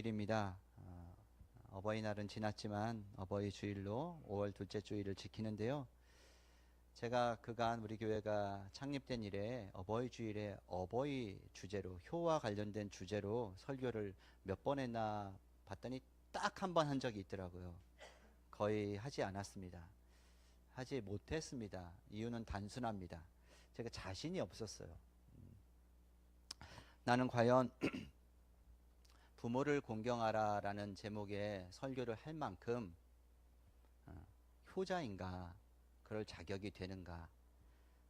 일입니다. 어버이날은 지났지만 어버이 주일로 5월 둘째 주일을 지키는데요. 제가 그간 우리 교회가 창립된 이래 어버이 주일에 어버이 주제로 효와 관련된 주제로 설교를 몇 번 했나 봤더니 딱 한 번 한 적이 있더라고요. 거의 하지 않았습니다. 하지 못했습니다. 이유는 단순합니다. 제가 자신이 없었어요. 나는 과연 부모를 공경하라라는 제목의 설교를 할 만큼 효자인가, 그럴 자격이 되는가.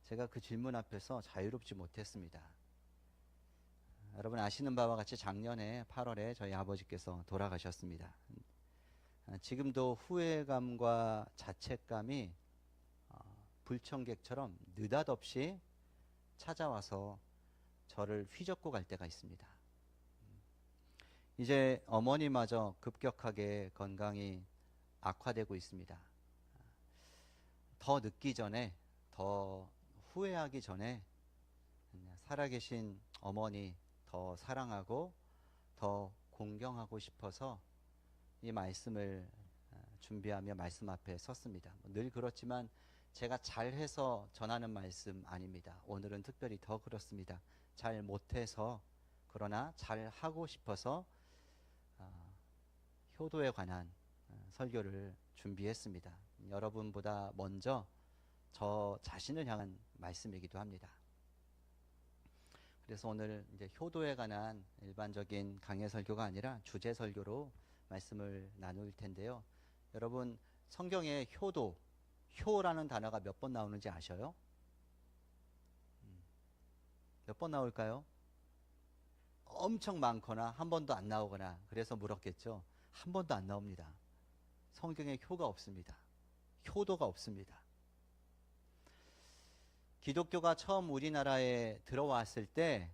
제가 그 질문 앞에서 자유롭지 못했습니다. 여러분 아시는 바와 같이 작년에 8월에 저희 아버지께서 돌아가셨습니다. 지금도 후회감과 자책감이 불청객처럼 느닷없이 찾아와서 저를 휘젓고 갈 때가 있습니다. 이제 어머니마저 급격하게 건강이 악화되고 있습니다. 더 늦기 전에, 더 후회하기 전에 살아계신 어머니 더 사랑하고 더 공경하고 싶어서 이 말씀을 준비하며 말씀 앞에 섰습니다. 늘 그렇지만 제가 잘해서 전하는 말씀 아닙니다. 오늘은 특별히 더 그렇습니다. 잘 못해서, 그러나 잘하고 싶어서 효도에 관한 설교를 준비했습니다. 여러분보다 먼저 저 자신을 향한 말씀이기도 합니다. 그래서 오늘 이제 효도에 관한 일반적인 강해 설교가 아니라 주제 설교로 말씀을 나눌 텐데요. 여러분 성경에 효도, 효라는 단어가 몇 번 나오는지 아셔요? 몇 번 나올까요? 엄청 많거나 한 번도 안 나오거나, 그래서 물었겠죠. 한 번도 안 나옵니다. 성경에 효가 없습니다. 효도가 없습니다. 기독교가 처음 우리나라에 들어왔을 때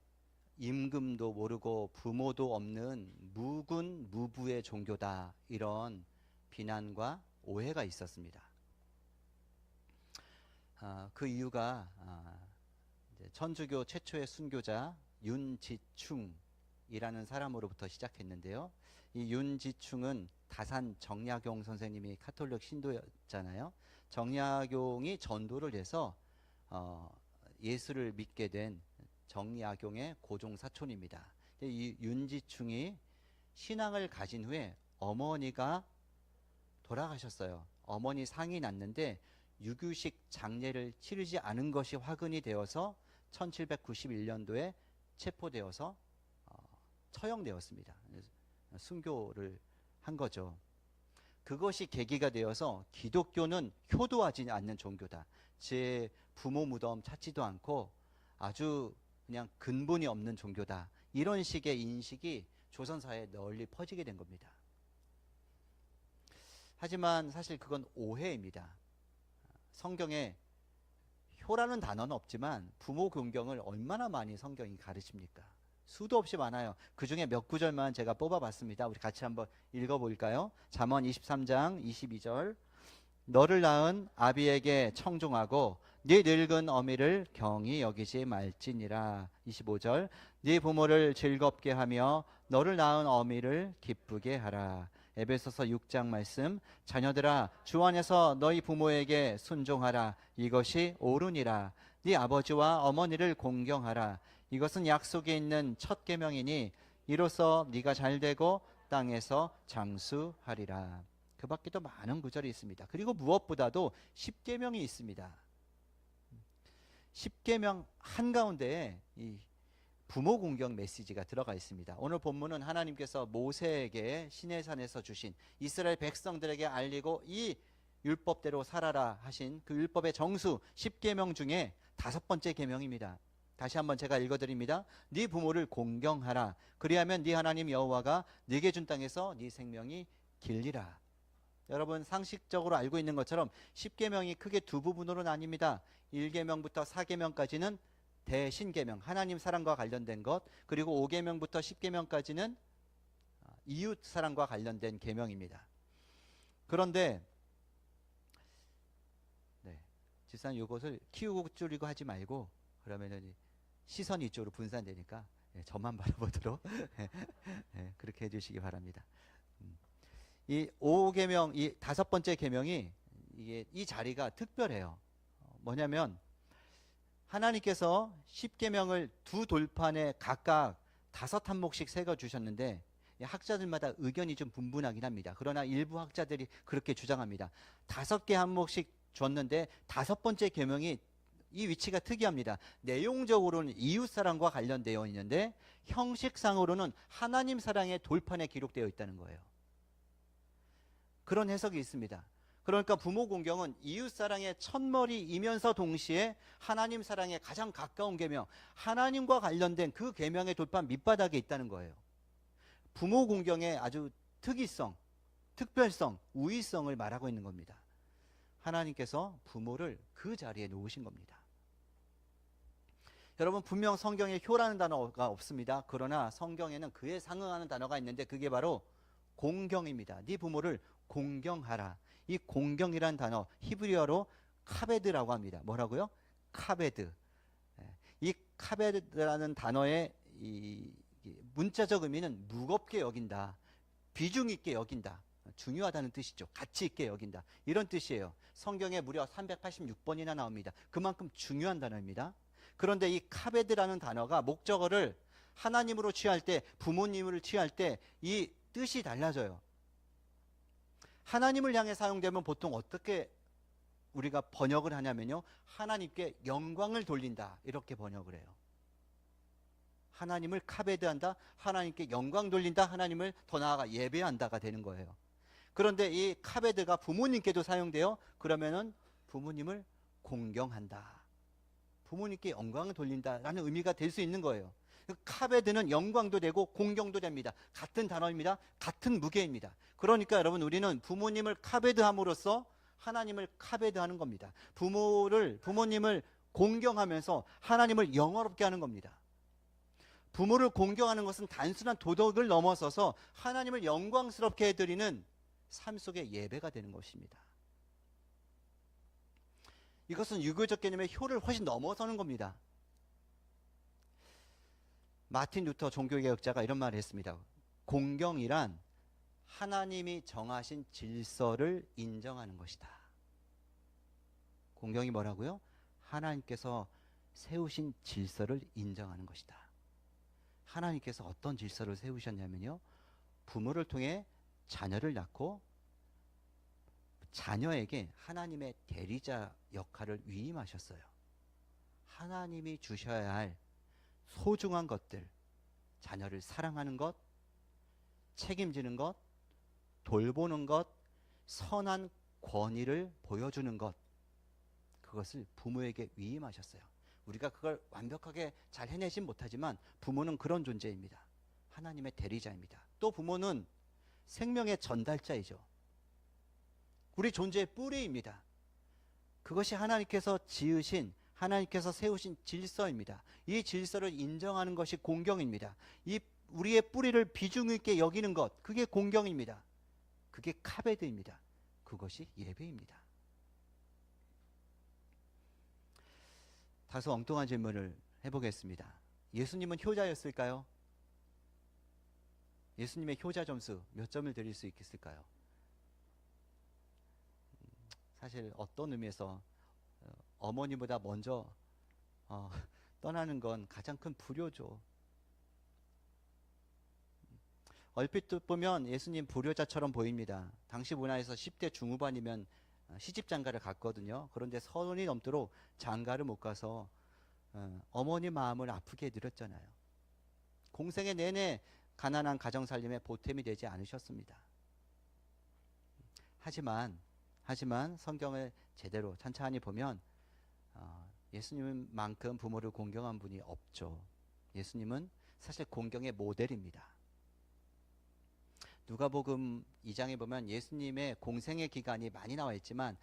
임금도 모르고 부모도 없는 무군 무부의 종교다, 이런 비난과 오해가 있었습니다. 그 이유가 천주교 최초의 순교자 윤지충이라는 사람으로부터 시작했는데요. 이 윤지충은 다산 정약용 선생님이 카톨릭 신도였잖아요. 정약용이 전도를 해서 예수를 믿게 된 정약용의 고종 사촌입니다. 이 윤지충이 신앙을 가진 후에 어머니가 돌아가셨어요. 어머니 상이 났는데 유교식 장례를 치르지 않은 것이 화근이 되어서 1791년도에 체포되어서 처형되었습니다. 순교를 한 거죠. 그것이 계기가 되어서 기독교는 효도하지 않는 종교다. 제 부모 무덤 찾지도 않고 아주 그냥 근본이 없는 종교다. 이런 식의 인식이 조선사회에 널리 퍼지게 된 겁니다. 하지만 사실 그건 오해입니다. 성경에 효라는 단어는 없지만 부모 공경을 얼마나 많이 성경이 가르칩니까? 수도 없이 많아요. 그 중에 몇 구절만 제가 뽑아봤습니다. 우리 같이 한번 읽어볼까요? 잠언 23장 22절. 너를 낳은 아비에게 청종하고 네 늙은 어미를 경히 여기지 말지니라. 25절. 네 부모를 즐겁게 하며 너를 낳은 어미를 기쁘게 하라. 에베소서 6장 말씀. 자녀들아 주 안에서 너희 부모에게 순종하라. 이것이 옳으니라. 네 아버지와 어머니를 공경하라. 이것은 약속에 있는 첫 계명이니 이로써 네가 잘되고 땅에서 장수하리라. 그 밖에도 많은 구절이 있습니다. 그리고 무엇보다도 10계명이 있습니다. 10계명 한가운데에 이 부모 공경 메시지가 들어가 있습니다. 오늘 본문은 하나님께서 모세에게 시내산에서 주신 이스라엘 백성들에게 알리고 이 율법대로 살아라 하신 그 율법의 정수 10계명 중에 5번째 계명입니다. 다시 한번 제가 읽어드립니다. 네 부모를 공경하라. 그리하면 네 하나님 여호와가 네게 준 땅에서 네 생명이 길리라. 여러분 상식적으로 알고 있는 것처럼 10계명이 크게 두 부분으로 나뉩니다. 1계명부터 4계명까지는 대신계명, 하나님 사랑과 관련된 것, 그리고 5계명부터 10계명까지는 이웃 사랑과 관련된 계명입니다. 그런데 집사님 이것을 키우고 줄이고 하지 말고 그러면은 시선이 이쪽으로 분산되니까 저만 바라보도록 그렇게 해주시기 바랍니다. 이 5계명, 이 5번째 계명이 이 자리가 특별해요. 뭐냐면 하나님께서 10계명을 두 돌판에 각각 5항목씩 새겨 주셨는데 학자들마다 의견이 좀 분분하긴 합니다. 그러나 일부 학자들이 그렇게 주장합니다. 5개 항목씩 줬는데 5번째 계명이 이 위치가 특이합니다. 내용적으로는 이웃 사랑과 관련되어 있는데 형식상으로는 하나님 사랑의 돌판에 기록되어 있다는 거예요. 그런 해석이 있습니다. 그러니까 부모 공경은 이웃 사랑의 첫머리이면서 동시에 하나님 사랑에 가장 가까운 계명, 하나님과 관련된 그 계명의 돌판 밑바닥에 있다는 거예요. 부모 공경의 아주 특이성, 특별성, 우위성을 말하고 있는 겁니다. 하나님께서 부모를 그 자리에 놓으신 겁니다. 여러분, 분명 성경에 효라는 단어가 없습니다. 그러나 성경에는 그에 상응하는 단어가 있는데 그게 바로 공경입니다. 네 부모를 공경하라. 이 공경이란 단어 히브리어로 카베드라고 합니다. 뭐라고요? 카베드. 이 카베드라는 단어의 이 문자적 의미는 무겁게 여긴다, 비중 있게 여긴다, 중요하다는 뜻이죠. 가치 있게 여긴다, 이런 뜻이에요. 성경에 무려 386번이나 나옵니다. 그만큼 중요한 단어입니다. 그런데 이 카베드라는 단어가 목적어를 하나님으로 취할 때, 부모님을 취할 때 이 뜻이 달라져요. 하나님을 향해 사용되면 보통 어떻게 우리가 번역을 하냐면요, 하나님께 영광을 돌린다, 이렇게 번역을 해요. 하나님을 카베드한다, 하나님께 영광 돌린다, 하나님을 더 나아가 예배한다가 되는 거예요. 그런데 이 카베드가 부모님께도 사용돼요. 그러면은 부모님을 공경한다, 부모님께 영광을 돌린다라는 의미가 될 수 있는 거예요. 카베드는 영광도 되고 공경도 됩니다. 같은 단어입니다. 같은 무게입니다. 그러니까 여러분, 우리는 부모님을 카베드함으로써 하나님을 카베드하는 겁니다. 부모님을 공경하면서 하나님을 영화롭게 하는 겁니다. 부모를 공경하는 것은 단순한 도덕을 넘어서서 하나님을 영광스럽게 해드리는 삶 속의 예배가 되는 것입니다. 이것은 유교적 개념의 효를 훨씬 넘어서는 겁니다. 마틴 루터 종교개혁자가 이런 말을 했습니다. 공경이란 하나님이 정하신 질서를 인정하는 것이다. 공경이 뭐라고요? 하나님께서 세우신 질서를 인정하는 것이다. 하나님께서 어떤 질서를 세우셨냐면요, 부모를 통해 자녀를 낳고 자녀에게 하나님의 대리자 역할을 위임하셨어요. 하나님이 주셔야 할 소중한 것들, 자녀를 사랑하는 것, 책임지는 것, 돌보는 것, 선한 권위를 보여주는 것, 그것을 부모에게 위임하셨어요. 우리가 그걸 완벽하게 잘 해내진 못하지만 부모는 그런 존재입니다. 하나님의 대리자입니다. 또 부모는 생명의 전달자이죠. 우리 존재의 뿌리입니다. 그것이 하나님께서 지으신, 하나님께서 세우신 질서입니다. 이 질서를 인정하는 것이 공경입니다. 이 우리의 뿌리를 비중 있게 여기는 것, 그게 공경입니다. 그게 카베드입니다. 그것이 예배입니다. 다소 엉뚱한 질문을 해보겠습니다. 예수님은 효자였을까요? 예수님의 효자 점수 몇 점을 드릴 수 있을까요? 사실 어떤 의미에서 어머니보다 먼저 떠나는 건 가장 큰 불효죠. 얼핏 보면 예수님 불효자처럼 보입니다. 당시 문화에서 10대 중후반이면 시집 장가를 갔거든요. 그런데 30이 넘도록 장가를 못 가서 어머니 마음을 아프게 해드렸잖아요. 공생의 내내 가난한 가정 살림에 보탬이 되지 않으셨습니다. 하지만 성경을 제대로 찬찬히 보면 예수님만큼 부모를 공경한 분이 없죠. 예수님은 사실 공경의 모델입니다. 누가복음 2장에 보면 예수님의 공생의 기간이 많이 나와 있지만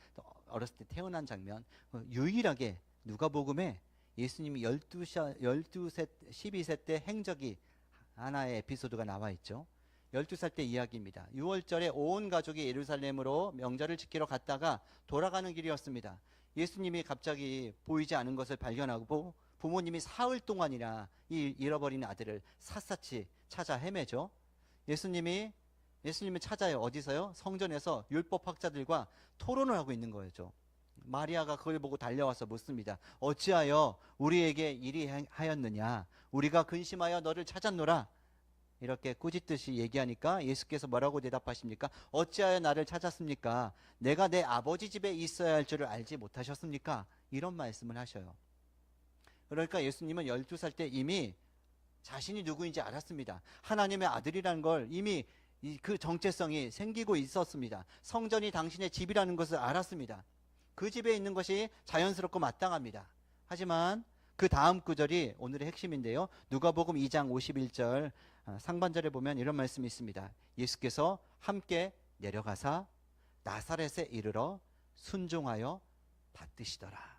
어렸을 때 태어난 장면, 유일하게 누가복음에 예수님이 12세 때 행적이 하나의 에피소드가 나와 있죠. 12살 때 이야기입니다. 6월절에 온 가족이 예루살렘으로 명절을 지키러 갔다가 돌아가는 길이었습니다. 예수님이 갑자기 보이지 않은 것을 발견하고 부모님이 사흘 동안이나 이 잃어버린 아들을 샅샅이 찾아 헤매죠. 예수님은 찾아요. 어디서요? 성전에서 율법학자들과 토론을 하고 있는 거죠. 마리아가 그걸 보고 달려와서 묻습니다. 어찌하여 우리에게 이리 하였느냐? 우리가 근심하여 너를 찾았노라. 이렇게 꾸짖듯이 얘기하니까 예수께서 뭐라고 대답하십니까? 어찌하여 나를 찾았습니까? 내가 내 아버지 집에 있어야 할 줄을 알지 못하셨습니까? 이런 말씀을 하셔요. 그러니까 예수님은 12살 때 이미 자신이 누구인지 알았습니다. 하나님의 아들이라는 걸 이미 그 정체성이 생기고 있었습니다. 성전이 당신의 집이라는 것을 알았습니다. 그 집에 있는 것이 자연스럽고 마땅합니다. 하지만 그 다음 구절이 오늘의 핵심인데요. 누가복음 2장 51절 상반절에 보면 이런 말씀이 있습니다. 예수께서 함께 내려가사 나사렛에 이르러 순종하여 받드시더라.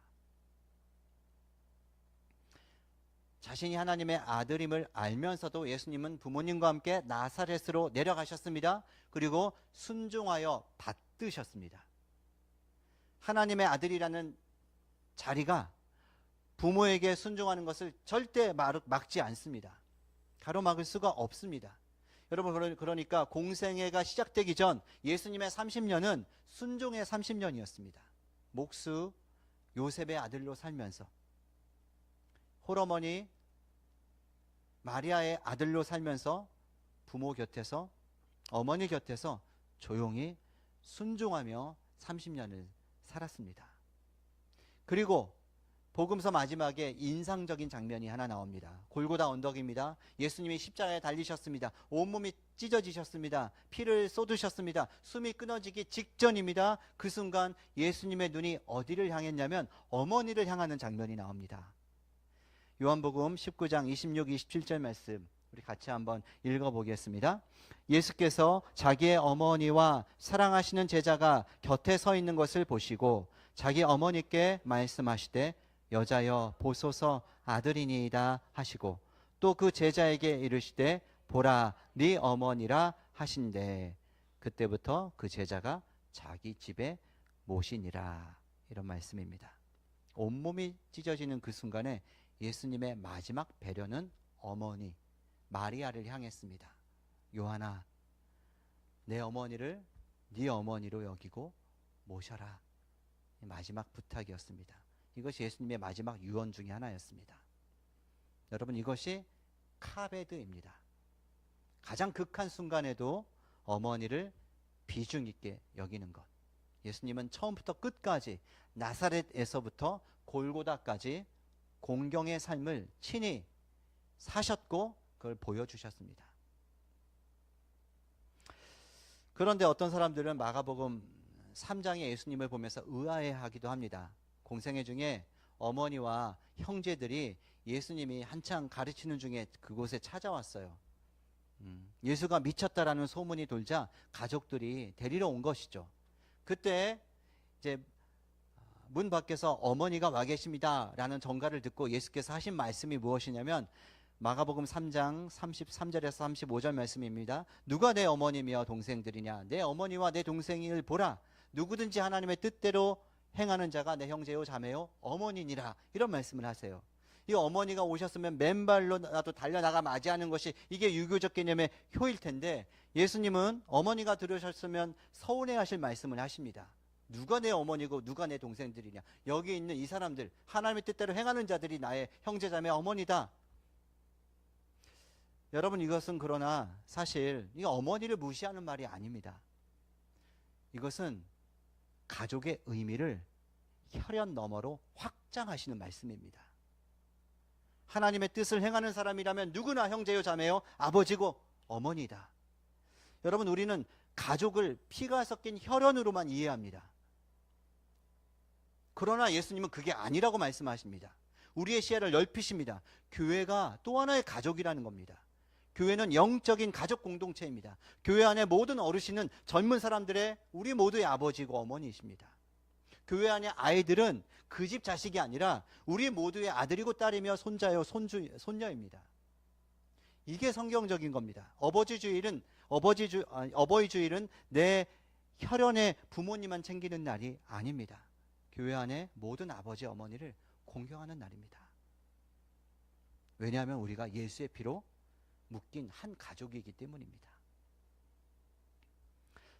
자신이 하나님의 아들임을 알면서도 예수님은 부모님과 함께 나사렛으로 내려가셨습니다. 그리고 순종하여 받드셨습니다. 하나님의 아들이라는 자리가 부모에게 순종하는 것을 절대 막지 않습니다. 가로막을 수가 없습니다. 여러분, 그러니까 공생애가 시작되기 전 예수님의 30년은 순종의 30년이었습니다. 목수 요셉의 아들로 살면서, 홀어머니 마리아의 아들로 살면서 부모 곁에서, 어머니 곁에서 조용히 순종하며 30년을 살았습니다. 그리고 복음서 마지막에 인상적인 장면이 하나 나옵니다. 골고다 언덕입니다. 예수님이 십자가에 달리셨습니다. 온몸이 찢어지셨습니다. 피를 쏟으셨습니다. 숨이 끊어지기 직전입니다. 그 순간 예수님의 눈이 어디를 향했냐면 어머니를 향하는 장면이 나옵니다. 요한복음 19장 26, 27절 말씀 우리 같이 한번 읽어보겠습니다. 예수께서 자기의 어머니와 사랑하시는 제자가 곁에 서 있는 것을 보시고 자기 어머니께 말씀하시되 여자여 보소서 아들이니이다 하시고 또 그 제자에게 이르시되 보라 네 어머니라 하신대 그때부터 그 제자가 자기 집에 모시니라. 이런 말씀입니다. 온몸이 찢어지는 그 순간에 예수님의 마지막 배려는 어머니 마리아를 향했습니다. 요한아, 내 어머니를 네 어머니로 여기고 모셔라. 마지막 부탁이었습니다. 이것이 예수님의 마지막 유언 중에 하나였습니다. 여러분, 이것이 카베드입니다. 가장 극한 순간에도 어머니를 비중 있게 여기는 것. 예수님은 처음부터 끝까지 나사렛에서부터 골고다까지 공경의 삶을 친히 사셨고 그걸 보여주셨습니다. 그런데 어떤 사람들은 마가복음 3장의 예수님을 보면서 의아해하기도 합니다. 공생애 중에 어머니와 형제들이 예수님이 한창 가르치는 중에 그곳에 찾아왔어요. 예수가 미쳤다라는 소문이 돌자 가족들이 데리러 온 것이죠. 그때 이제 문 밖에서 어머니가 와 계십니다라는 전가를 듣고 예수께서 하신 말씀이 무엇이냐면 마가복음 3장 33절에서 35절 말씀입니다. 누가 내 어머니며 동생들이냐? 내 어머니와 내 동생을 보라. 누구든지 하나님의 뜻대로 행하는 자가 내 형제요 자매요 어머니니라. 이런 말씀을 하세요. 이 어머니가 오셨으면 맨발로라도 달려나가 맞이하는 것이 이게 유교적 개념의 효일 텐데 예수님은 어머니가 들으셨으면 서운해하실 말씀을 하십니다. 누가 내 어머니고 누가 내 동생들이냐? 여기 있는 이 사람들, 하나님의 뜻대로 행하는 자들이 나의 형제 자매 어머니다. 여러분, 이것은 그러나 사실 이 어머니를 무시하는 말이 아닙니다. 이것은 가족의 의미를 혈연 너머로 확장하시는 말씀입니다. 하나님의 뜻을 행하는 사람이라면 누구나 형제요 자매요 아버지고 어머니다. 여러분, 우리는 가족을 피가 섞인 혈연으로만 이해합니다. 그러나 예수님은 그게 아니라고 말씀하십니다. 우리의 시야를 넓히십니다. 교회가 또 하나의 가족이라는 겁니다. 교회는 영적인 가족 공동체입니다. 교회 안에 모든 어르신은 젊은 사람들의 우리 모두의 아버지고 어머니이십니다. 교회 안에 아이들은 그 집 자식이 아니라 우리 모두의 아들이고 딸이며 손자요 손녀입니다. 이게 성경적인 겁니다. 어버이주일은 내 혈연의 부모님만 챙기는 날이 아닙니다. 교회 안에 모든 아버지 어머니를 공경하는 날입니다. 왜냐하면 우리가 예수의 피로 묶인 한 가족이기 때문입니다.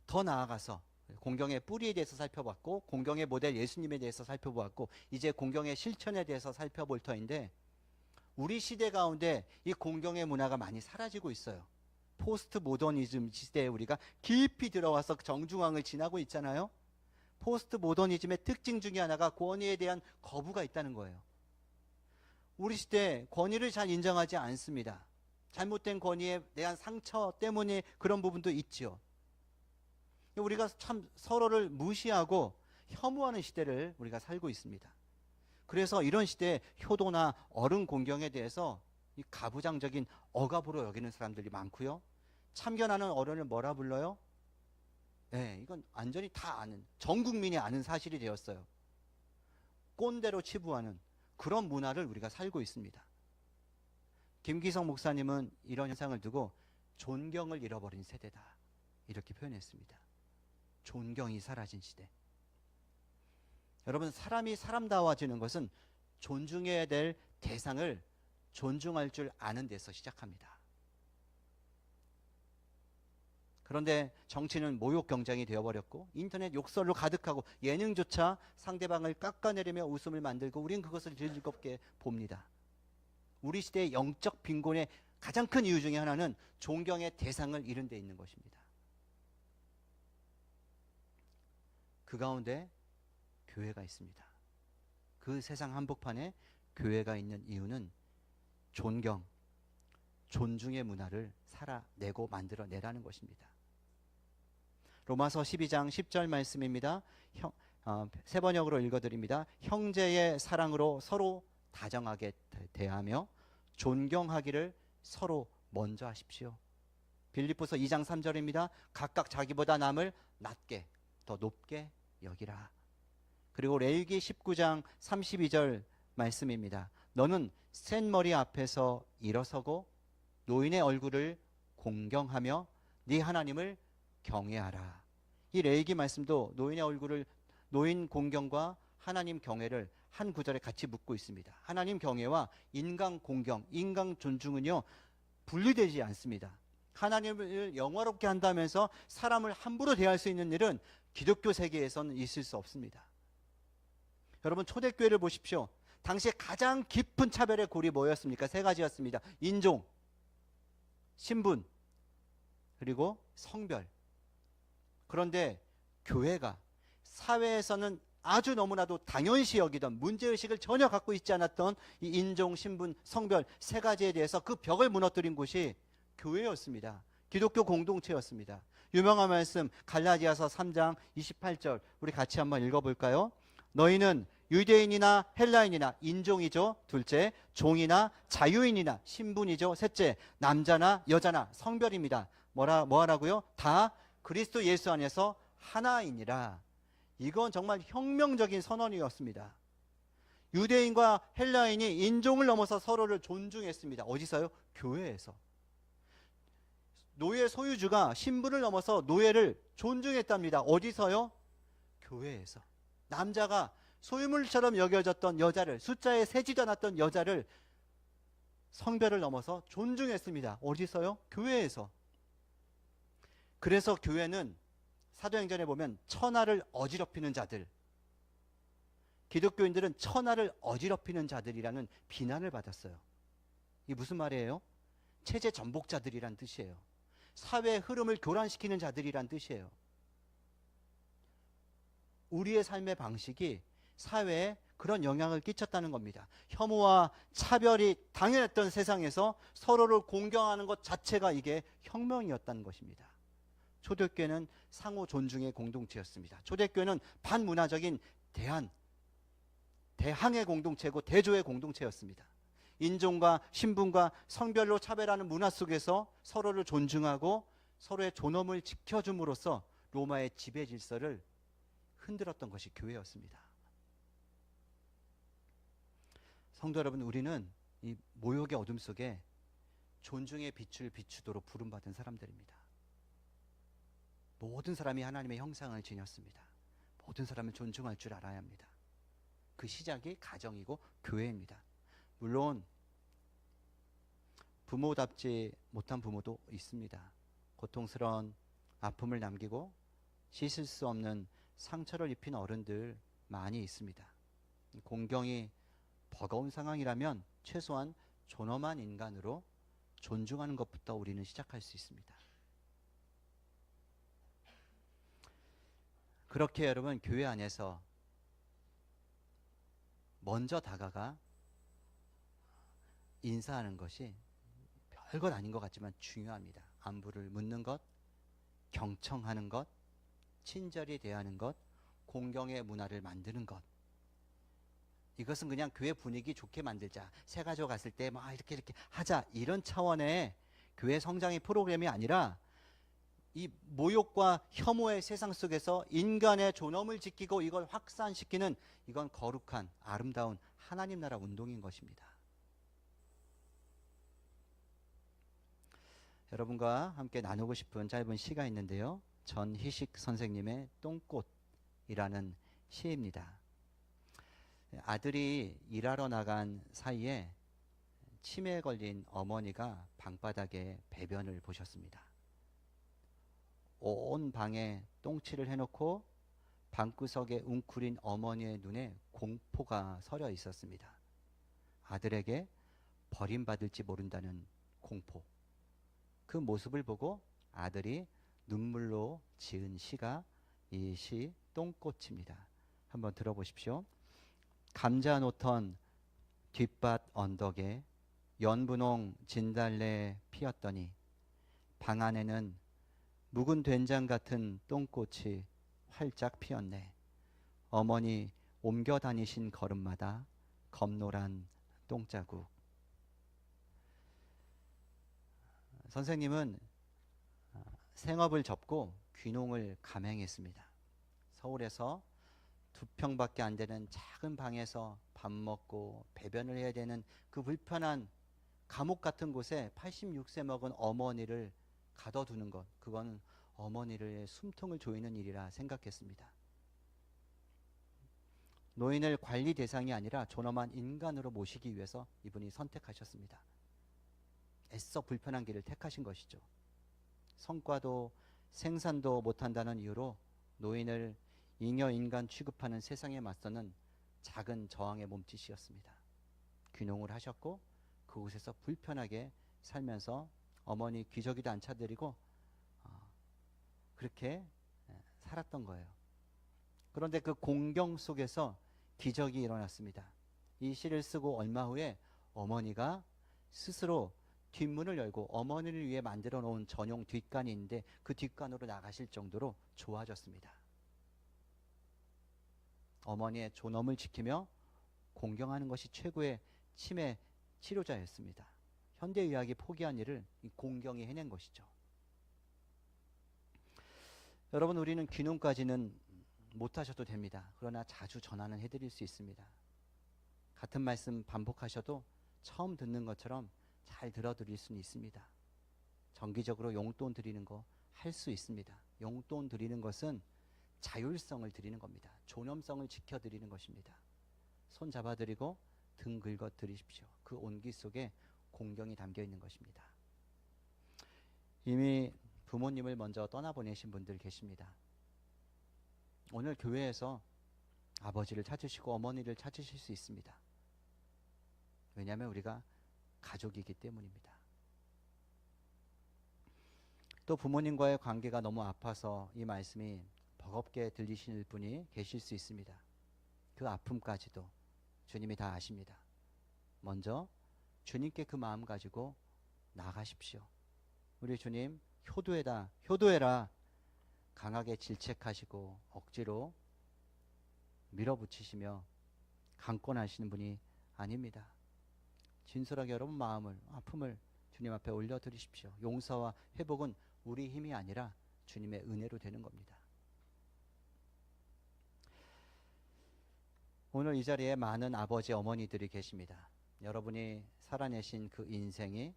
더 나아가서 공경의 뿌리에 대해서 살펴봤고, 공경의 모델 예수님에 대해서 살펴보았고, 이제 공경의 실천에 대해서 살펴볼 터인데, 우리 시대 가운데 이 공경의 문화가 많이 사라지고 있어요. 포스트 모더니즘 시대에 우리가 깊이 들어와서 정중앙을 지나고 있잖아요. 포스트 모더니즘의 특징 중에 하나가 권위에 대한 거부가 있다는 거예요. 우리 시대 권위를 잘 인정하지 않습니다. 잘못된 권위에 대한 상처 때문에 그런 부분도 있죠. 우리가 참 서로를 무시하고 혐오하는 시대를 우리가 살고 있습니다. 그래서 이런 시대에 효도나 어른 공경에 대해서 이 가부장적인 억압으로 여기는 사람들이 많고요. 참견하는 어른을 뭐라 불러요? 네, 이건 완전히 다 아는, 전 국민이 아는 사실이 되었어요. 꼰대로 치부하는 그런 문화를 우리가 살고 있습니다. 김기성 목사님은 이런 현상을 두고 존경을 잃어버린 세대다, 이렇게 표현했습니다. 존경이 사라진 시대. 여러분, 사람이 사람다워지는 것은 존중해야 될 대상을 존중할 줄 아는 데서 시작합니다. 그런데 정치는 모욕 경쟁이 되어버렸고, 인터넷 욕설로 가득하고, 예능조차 상대방을 깎아내리며 웃음을 만들고, 우린 그것을 즐겁게 봅니다. 우리 시대의 영적 빈곤의 가장 큰 이유 중에 하나는 존경의 대상을 잃은 데 있는 것입니다. 그 가운데 교회가 있습니다. 그 세상 한복판에 교회가 있는 이유는 존경, 존중의 문화를 살아내고 만들어내라는 것입니다. 로마서 12장 10절 말씀입니다. 세 번역으로 읽어드립니다. 형제의 사랑으로 서로 다정하게 대하며 존경하기를 서로 먼저 하십시오. 빌립보서 2장 3절입니다. 각각 자기보다 남을 낮게, 더 높게 여기라. 그리고 레위기 19장 32절 말씀입니다. 너는 센 머리 앞에서 일어서고 노인의 얼굴을 공경하며 네 하나님을 경외하라. 이 레위기 말씀도 노인 공경과 하나님 경외를 한 구절에 같이 묶고 있습니다. 하나님 경외와 인간 공경, 인간 존중은요, 분리되지 않습니다. 하나님을 영화롭게 한다면서 사람을 함부로 대할 수 있는 일은 기독교 세계에서는 있을 수 없습니다. 여러분, 초대교회를 보십시오. 당시에 가장 깊은 차별의 골이 뭐였습니까? 세 가지였습니다. 인종, 신분, 그리고 성별. 그런데 교회가 사회에서는 아주 너무나도 당연시 여기던, 문제의식을 전혀 갖고 있지 않았던 이 인종, 신분, 성별 세 가지에 대해서 그 벽을 무너뜨린 곳이 교회였습니다. 기독교 공동체였습니다. 유명한 말씀 갈라디아서 3장 28절 우리 같이 한번 읽어볼까요? 너희는 유대인이나 헬라인이나 인종이죠, 둘째, 종이나 자유인이나 신분이죠, 셋째, 남자나 여자나 성별입니다. 뭐하라고요? 다 그리스도 예수 안에서 하나이니라. 이건 정말 혁명적인 선언이었습니다. 유대인과 헬라인이 인종을 넘어서 서로를 존중했습니다. 어디서요? 교회에서. 노예 소유주가 신분을 넘어서 노예를 존중했답니다. 어디서요? 교회에서. 남자가 소유물처럼 여겨졌던 여자를, 숫자에 세지도 않았던 여자를 성별을 넘어서 존중했습니다. 어디서요? 교회에서. 그래서 교회는 사도행전에 보면 천하를 어지럽히는 자들, 기독교인들은 천하를 어지럽히는 자들이라는 비난을 받았어요. 이게 무슨 말이에요? 체제 전복자들이란 뜻이에요. 사회 흐름을 교란시키는 자들이란 뜻이에요. 우리의 삶의 방식이 사회에 그런 영향을 끼쳤다는 겁니다. 혐오와 차별이 당연했던 세상에서 서로를 공경하는 것 자체가 이게 혁명이었다는 것입니다. 초대교회는 상호 존중의 공동체였습니다. 초대교회는 반문화적인 대항의 공동체고 대조의 공동체였습니다. 인종과 신분과 성별로 차별하는 문화 속에서 서로를 존중하고 서로의 존엄을 지켜줌으로써 로마의 지배 질서를 흔들었던 것이 교회였습니다. 성도 여러분, 우리는 이 모욕의 어둠 속에 존중의 빛을 비추도록 부름받은 사람들입니다. 모든 사람이 하나님의 형상을 지녔습니다. 모든 사람을 존중할 줄 알아야 합니다. 그 시작이 가정이고 교회입니다. 물론 부모답지 못한 부모도 있습니다. 고통스러운 아픔을 남기고 씻을 수 없는 상처를 입힌 어른들 많이 있습니다. 공경이 버거운 상황이라면 최소한 존엄한 인간으로 존중하는 것부터 우리는 시작할 수 있습니다. 그렇게 여러분, 교회 안에서 먼저 다가가 인사하는 것이 별것 아닌 것 같지만 중요합니다. 안부를 묻는 것, 경청하는 것, 친절히 대하는 것, 공경의 문화를 만드는 것. 이것은 그냥 교회 분위기 좋게 만들자, 새 가족 갔을 때 막 이렇게 하자, 이런 차원의 교회 성장의 프로그램이 아니라 이 모욕과 혐오의 세상 속에서 인간의 존엄을 지키고 이걸 확산시키는, 이건 거룩한 아름다운 하나님 나라 운동인 것입니다. 여러분과 함께 나누고 싶은 짧은 시가 있는데요, 전희식 선생님의 똥꽃이라는 시입니다. 아들이 일하러 나간 사이에 치매에 걸린 어머니가 방바닥에 배변을 보셨습니다. 온 방에 똥칠을 해놓고 방구석에 웅크린 어머니의 눈에 공포가 서려 있었습니다. 아들에게 버림받을지 모른다는 공포. 그 모습을 보고 아들이 눈물로 지은 시가 이 시 똥꽃입니다. 한번 들어보십시오. 감자 노턴 뒷밭 언덕에 연분홍 진달래 피었더니 방 안에는 묵은 된장 같은 똥꽃이 활짝 피었네. 어머니 옮겨 다니신 걸음마다 검노란 똥자국. 선생님은 생업을 접고 귀농을 감행했습니다. 서울에서 2평밖에 안 되는 작은 방에서 밥 먹고 배변을 해야 되는 그 불편한 감옥 같은 곳에 86세 먹은 어머니를 가둬두는 것, 그건 어머니를 숨통을 조이는 일이라 생각했습니다. 노인을 관리 대상이 아니라 존엄한 인간으로 모시기 위해서 이분이 선택하셨습니다. 애써 불편한 길을 택하신 것이죠. 성과도 생산도 못한다는 이유로 노인을 잉여 인간 취급하는 세상에 맞서는 작은 저항의 몸짓이었습니다. 귀농을 하셨고 그곳에서 불편하게 살면서 어머니 기저귀도 안 차드리고 그렇게 살았던 거예요. 그런데 그 공경 속에서 기적이 일어났습니다. 이 시를 쓰고 얼마 후에 어머니가 스스로 뒷문을 열고 어머니를 위해 만들어 놓은 전용 뒷간이 있는데 그 뒷간으로 나가실 정도로 좋아졌습니다. 어머니의 존엄을 지키며 공경하는 것이 최고의 치매 치료자였습니다. 현대의학이 포기한 일을 이 공경이 해낸 것이죠. 여러분, 우리는 귀농까지는 못하셔도 됩니다. 그러나 자주 전화는 해드릴 수 있습니다. 같은 말씀 반복하셔도 처음 듣는 것처럼 잘 들어드릴 수는 있습니다. 정기적으로 용돈 드리는 거 할 수 있습니다. 용돈 드리는 것은 자율성을 드리는 겁니다. 존엄성을 지켜드리는 것입니다. 손 잡아드리고 등 긁어 드리십시오. 그 온기 속에 공경이 담겨 있는 것입니다. 이미 부모님을 먼저 떠나보내신 분들 계십니다. 오늘 교회에서 아버지를 찾으시고 어머니를 찾으실 수 있습니다. 왜냐하면 우리가 가족이기 때문입니다. 또 부모님과의 관계가 너무 아파서 이 말씀이 버겁게 들리실 분이 계실 수 있습니다. 그 아픔까지도 주님이 다 아십니다. 먼저 주님께 그 마음 가지고 나가십시오. 우리 주님 효도해라 강하게 질책하시고 억지로 밀어붙이시며 강권하시는 분이 아닙니다. 진솔하게 여러분 마음을, 아픔을 주님 앞에 올려드리십시오. 용서와 회복은 우리 힘이 아니라 주님의 은혜로 되는 겁니다. 오늘 이 자리에 많은 아버지, 어머니들이 계십니다. 여러분이 살아내신 그 인생이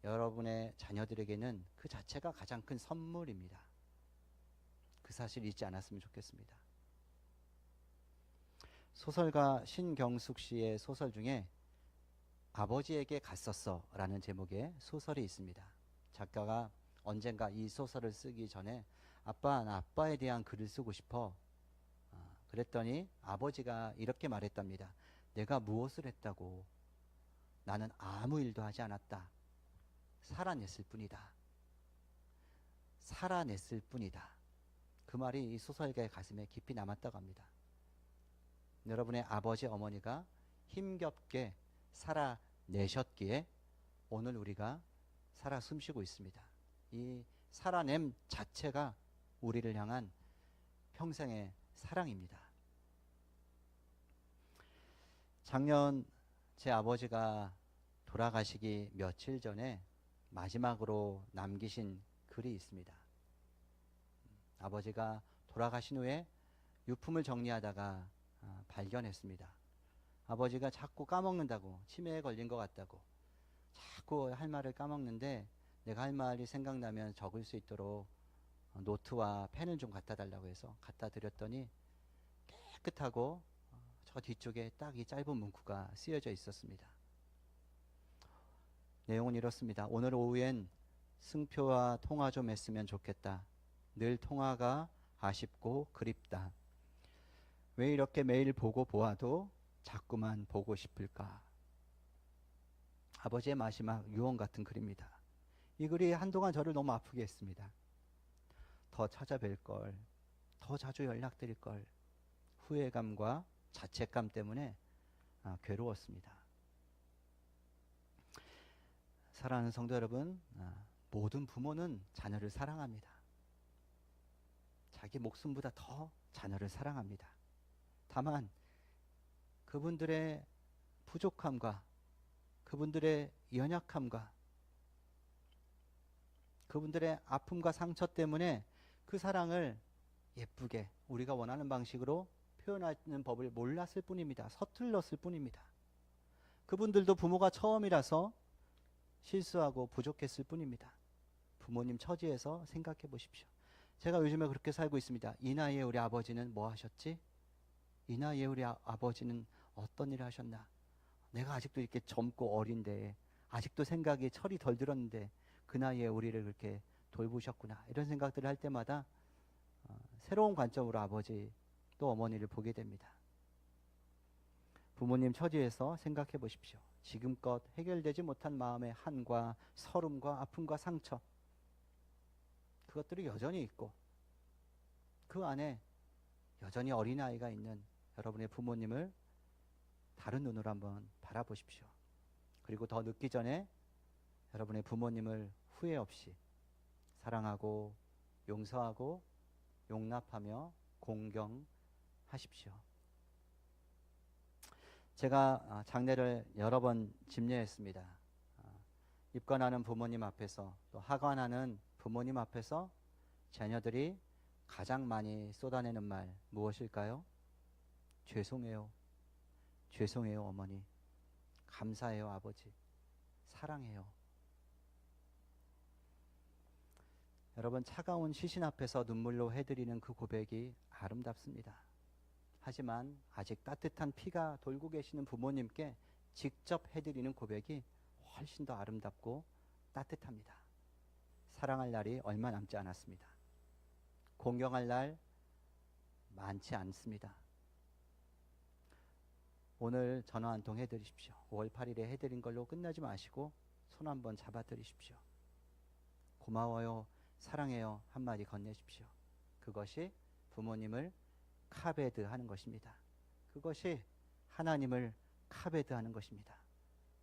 여러분의 자녀들에게는 그 자체가 가장 큰 선물입니다. 그 사실 잊지 않았으면 좋겠습니다. 소설가 신경숙 씨의 소설 중에 아버지에게 갔었어 라는 제목의 소설이 있습니다. 작가가 언젠가 이 소설을 쓰기 전에 아빠, 나 아빠에 대한 글을 쓰고 싶어. 그랬더니 아버지가 이렇게 말했답니다. 내가 무엇을 했다고? 나는 아무 일도 하지 않았다. 살아냈을 뿐이다. 살아냈을 뿐이다. 그 말이 이 소설가의 가슴에 깊이 남았다고 합니다. 여러분의 아버지, 어머니가 힘겹게 살아내셨기에 오늘 우리가 살아 숨쉬고 있습니다. 이 살아냄 자체가 우리를 향한 평생의 사랑입니다. 작년 제 아버지가 돌아가시기 며칠 전에 마지막으로 남기신 글이 있습니다. 아버지가 돌아가신 후에 유품을 정리하다가 발견했습니다. 아버지가 자꾸 까먹는다고, 치매에 걸린 것 같다고, 자꾸 할 말을 까먹는데 내가 할 말이 생각나면 적을 수 있도록 노트와 펜을 좀 갖다 달라고 해서 갖다 드렸더니 깨끗하고 저 뒤쪽에 딱 이 짧은 문구가 쓰여져 있었습니다. 내용은 이렇습니다. 오늘 오후엔 승표와 통화 좀 했으면 좋겠다. 늘 통화가 아쉽고 그립다. 왜 이렇게 매일 보고 보아도 자꾸만 보고 싶을까? 아버지의 마지막 유언 같은 글입니다. 이 글이 한동안 저를 너무 아프게 했습니다. 더 찾아뵐 걸, 더 자주 연락드릴 걸, 후회감과 자책감 때문에 괴로웠습니다. 사랑하는 성도 여러분, 모든 부모는 자녀를 사랑합니다. 자기 목숨보다 더 자녀를 사랑합니다. 다만 그분들의 부족함과 그분들의 연약함과 그분들의 아픔과 상처 때문에 그 사랑을 예쁘게 우리가 원하는 방식으로 표현하는 법을 몰랐을 뿐입니다. 서툴렀을 뿐입니다. 그분들도 부모가 처음이라서 실수하고 부족했을 뿐입니다. 부모님 처지에서 생각해 보십시오. 제가 요즘에 그렇게 살고 있습니다. 이 나이에 우리 아버지는 뭐 하셨지? 이 나이에 우리 아버지는 어떤 일을 하셨나? 내가 아직도 이렇게 젊고 어린데, 아직도 생각이 철이 덜 들었는데 그 나이에 우리를 그렇게 돌보셨구나. 이런 생각들을 할 때마다 새로운 관점으로 아버지 또 어머니를 보게 됩니다. 부모님 처지에서 생각해 보십시오. 지금껏 해결되지 못한 마음의 한과 서름과 아픔과 상처, 그것들이 여전히 있고 그 안에 여전히 어린아이가 있는 여러분의 부모님을 다른 눈으로 한번 바라보십시오. 그리고 더 늦기 전에 여러분의 부모님을 후회 없이 사랑하고 용서하고 용납하며 공경하십시오. 제가 장례를 여러 번 집례했습니다. 입관하는 부모님 앞에서 또 하관하는 부모님 앞에서 자녀들이 가장 많이 쏟아내는 말 무엇일까요? 죄송해요. 죄송해요, 어머니. 감사해요, 아버지. 사랑해요. 여러분, 차가운 시신 앞에서 눈물로 해드리는 그 고백이 아름답습니다. 하지만 아직 따뜻한 피가 돌고 계시는 부모님께 직접 해드리는 고백이 훨씬 더 아름답고 따뜻합니다. 사랑할 날이 얼마 남지 않았습니다. 공경할 날 많지 않습니다. 오늘 전화 한 통 해드리십시오. 5월 8일에 해드린 걸로 끝나지 마시고 손 한번 잡아드리십시오. 고마워요, 사랑해요 한마디 건네십시오. 그것이 부모님을 카베드하는 것입니다. 그것이 하나님을 카베드하는 것입니다.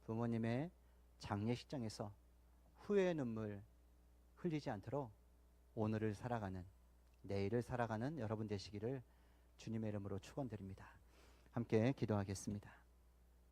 부모님의 장례식장에서 후회의 눈물 흘리지 않도록 오늘을 살아가는, 내일을 살아가는 여러분 되시기를 주님의 이름으로 축원드립니다. 함께 기도하겠습니다.